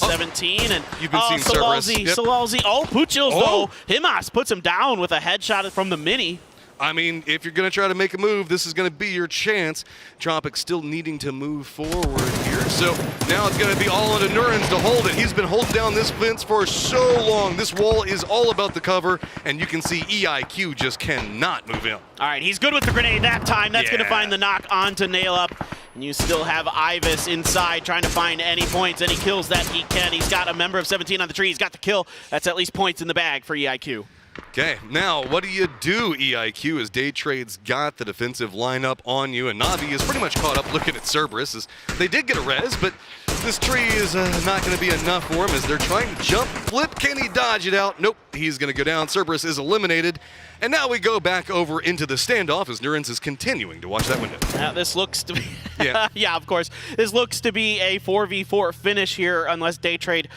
of 17. And you've been seeing Cerberus. Salazzi. Oh, PUUCHIWZ though. Himas puts him down with a headshot from the mini. I mean, if you're going to try to make a move, this is going to be your chance. Tropic still needing to move forward here. So now it's going to be all on NOURINZ to hold it. He's been holding down this fence for so long. This wall is all about the cover, and you can see EIQ just cannot move in. All right, he's good with the grenade that time. That's going to find the knock onto Nail Up. And you still have IVIS inside trying to find any points, any kills that he can. He's got a member of 17 on the tree. He's got the kill. That's at least points in the bag for EIQ. Okay, now what do you do, EIQ, as DAYTRADE's got the defensive lineup on you, and NAVI is pretty much caught up looking at Cerberus, as they did get a res, but this tree is not going to be enough for him as they're trying to jump, flip. Can he dodge it out? Nope, he's going to go down. Cerberus is eliminated, and now we go back over into the standoff as NOURINZ is continuing to watch that window. This looks to be, yeah, of course. This looks to be a 4v4 finish here, unless DAYTRADE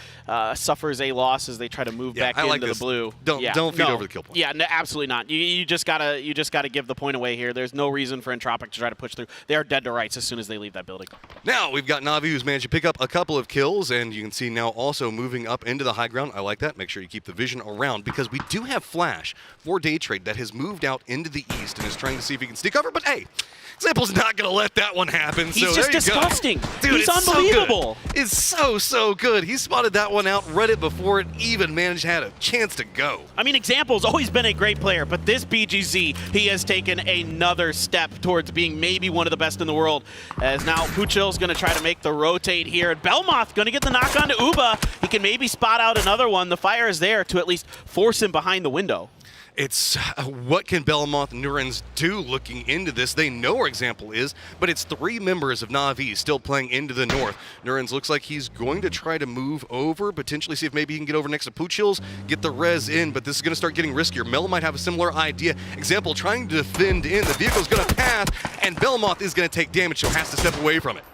suffers a loss as they try to move back into the blue. Don't feed over the kill point. Yeah, no, absolutely not. You just gotta give the point away here. There's no reason for Entropic to try to push through. They are dead to rights as soon as they leave that building. Now we've got NAVI, who's managed to pick up a couple of kills, and you can see now also moving up into the high ground. I like that. Make sure you keep the vision around, because we do have Flash for DAYTRADE that has moved out into the east and is trying to see if he can sneak over, but hey, Example's not going to let that one happen. He's just disgusting. Dude, he's unbelievable. So it's so good. He spotted that one out, read it before it even had a chance to go. I mean, Example's always been a great player, but this PGC, he has taken another step towards being maybe one of the best in the world. As now PUUCHIWZ going to try to make the rotate here. And BELMOTH going to get the knock on to UBAH. He can maybe spot out another one. The fire is there to at least force him behind the window. It's what can BELMOTH and NOURINZ do looking into this? They know where Example is, but it's 3 members of NAVI still playing into the north. NOURINZ looks like he's going to try to move over, potentially see if maybe he can get over next to PUUCHIWZ, get the res in, but this is going to start getting riskier. MELL might have a similar idea. Example trying to defend in. The vehicle's going to pass, and BELMOTH is going to take damage, so has to step away from it.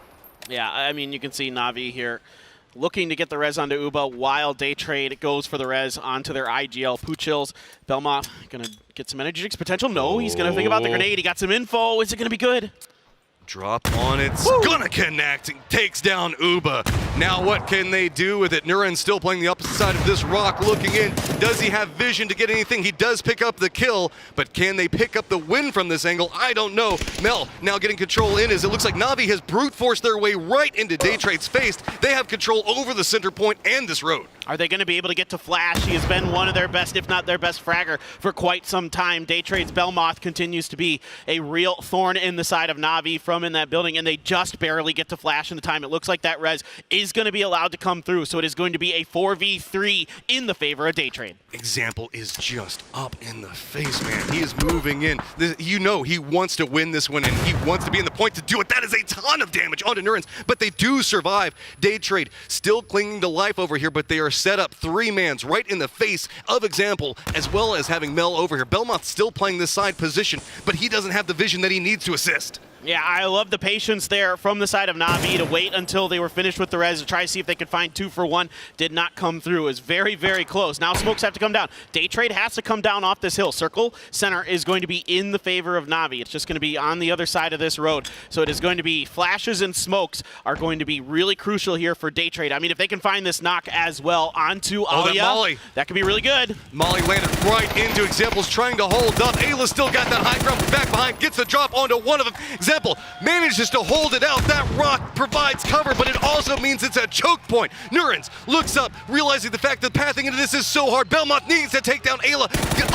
Yeah, I mean, you can see NAVI here looking to get the res onto UBAH while DAYTRADE goes for the res onto their IGL. PUUCHIWZ, BELMOTH going to get some energy drinks potential. No, he's going to think about the grenade. He got some info. Is it going to be good? Drop on it. Gonna connect. Takes down UBAH. Now what can they do with it? NOURINZ still playing the opposite side of this rock, looking in. Does he have vision to get anything? He does pick up the kill, but can they pick up the win from this angle? I don't know. MELL now getting control in as it looks like NAVI has brute forced their way right into DAYTRADE's face. They have control over the center point and this road. Are they going to be able to get to Flash? He has been one of their best, if not their best fragger for quite some time. DAYTRADE's BELMOTH continues to be a real thorn in the side of NAVI from in that building, and they just barely get to Flash in the time. It looks like that res is going to be allowed to come through, so it is going to be a 4v3 in the favor of DAYTRADE. Example is just up in the face, man. He is moving in. You know he wants to win this one, and he wants to be in the point to do it. That is a ton of damage onto NOURINZ, but they do survive. DAYTRADE still clinging to life over here, but they are set up 3-mans right in the face of Example, as well as having MELL over here. BELMOTH still playing this side position, but he doesn't have the vision that he needs to assist. Yeah, I love the patience there from the side of NAVI to wait until they were finished with the res to try to see if they could find 2 for 1. Did not come through. It was very, very close. Now smokes have to come down. DAYTRADE has to come down off this hill. Circle center is going to be in the favor of NAVI. It's just going to be on the other side of this road. So it is going to be flashes and smokes are going to be really crucial here for DAYTRADE. I mean, if they can find this knock as well onto ALYA, that could be really good. Molly landed right into Example's trying to hold up. Ayla still got that high ground from back behind, gets the drop onto one of them. Example manages to hold it out. That rock provides cover, but it also means it's a choke point. NOURINZ looks up, realizing the fact that pathing into this is so hard. BELMOTH needs to take down Ayla,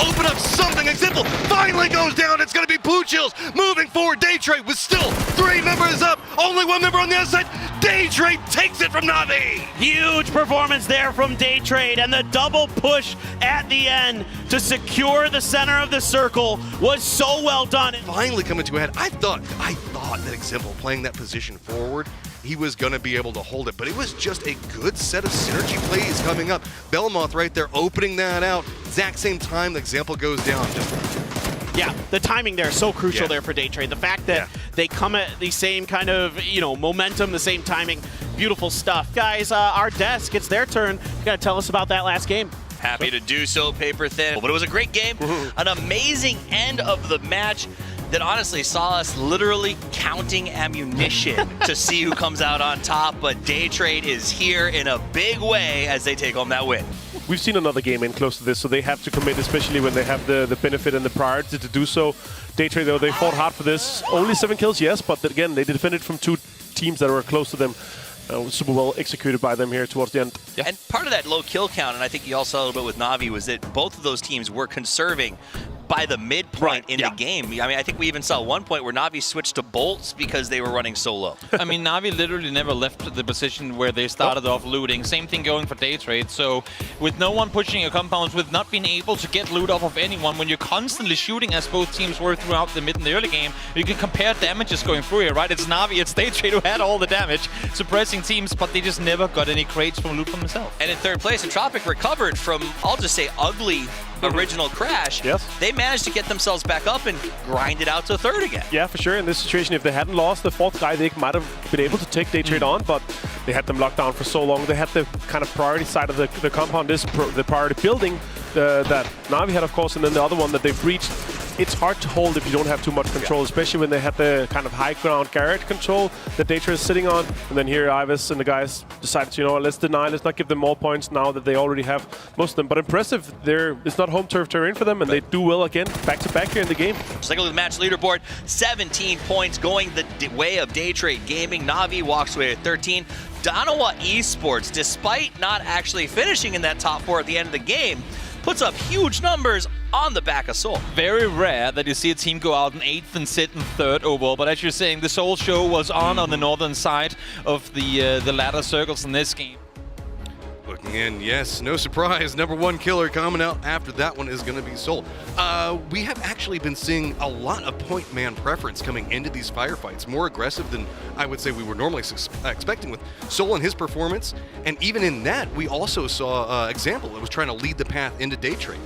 open up something. Example finally goes down. It's going to be PUUCHIWZ moving forward. DAYTRADE with still 3 members up, only 1 member on the other side. DAYTRADE takes it from NAVI. Huge performance there from DAYTRADE, and the double push at the end to secure the center of the circle was so well done. Finally coming to a head. I thought that Example playing that position forward, he was going to be able to hold it, but it was just a good set of synergy plays coming up. BELMOTH right there opening that out. Exact same time the Example goes down. Yeah, the timing there is so crucial there for DAYTRADE. The fact that they come at the same kind of, momentum, the same timing, beautiful stuff. Guys, our desk, it's their turn. You got to tell us about that last game. Happy to do so, paper thin. But it was a great game, an amazing end of the match. that honestly saw us literally counting ammunition to see who comes out on top, but DAYTRADE is here in a big way as they take home that win. We've seen another game in close to this, so they have to commit, especially when they have the benefit and the priority to do so. DAYTRADE, though, they fought hard for this. Only 7 kills, yes, but again, they defended from 2 teams that were close to them. Super well executed by them here towards the end. Yeah. And part of that low kill count, and I think you all saw a little bit with NAVI, was that both of those teams were conserving by the midpoint in the game. I mean, I think we even saw one point where NAVI switched to bolts because they were running so low. I mean, NAVI literally never left the position where they started off looting. Same thing going for DAYTRADE. So with no one pushing your compounds, with not being able to get loot off of anyone, when you're constantly shooting, as both teams were throughout the mid and the early game, you can compare damages going through here, right? It's NAVI, it's DAYTRADE who had all the damage, suppressing teams, but they just never got any crates from loot from themselves. And in third place, Entropic recovered from, I'll just say, ugly original crash. Yes. They managed to get themselves back up and grind it out to third again. Yeah, for sure. In this situation, if they hadn't lost the 4th guy, they might have been able to take DAYTRADE on, but they had them locked down for so long. They had the kind of priority side of the compound, the priority building that NAVI had, of course, and then the other one that they've reached. It's hard to hold if you don't have too much control, especially when they had the kind of high ground Garrett control that DAYTRADE is sitting on. And then here, Ivers and the guys decided to, you know what, let's not give them more points now that they already have most of them. But impressive, it's not home turf terrain for them, and they do well again, back-to-back here in the game. Just like a look at the match leaderboard, 17 points going the way of DAYTRADE Gaming. NAVI walks away at 13. Danawa eSports, despite not actually finishing in that top 4 at the end of the game, puts up huge numbers on the back of Seoul. Very rare that you see a team go out in 8th and sit in 3rd overall, but as you're saying, the Seoul show was on the northern side of the ladder circles in this game. Looking in, yes, no surprise. #1 killer coming out after that one is going to be Seoul. We have actually been seeing a lot of point man preference coming into these firefights, more aggressive than I would say we were normally expecting with Seoul and his performance. And even in that, we also saw example that was trying to lead the path into DAYTRADE.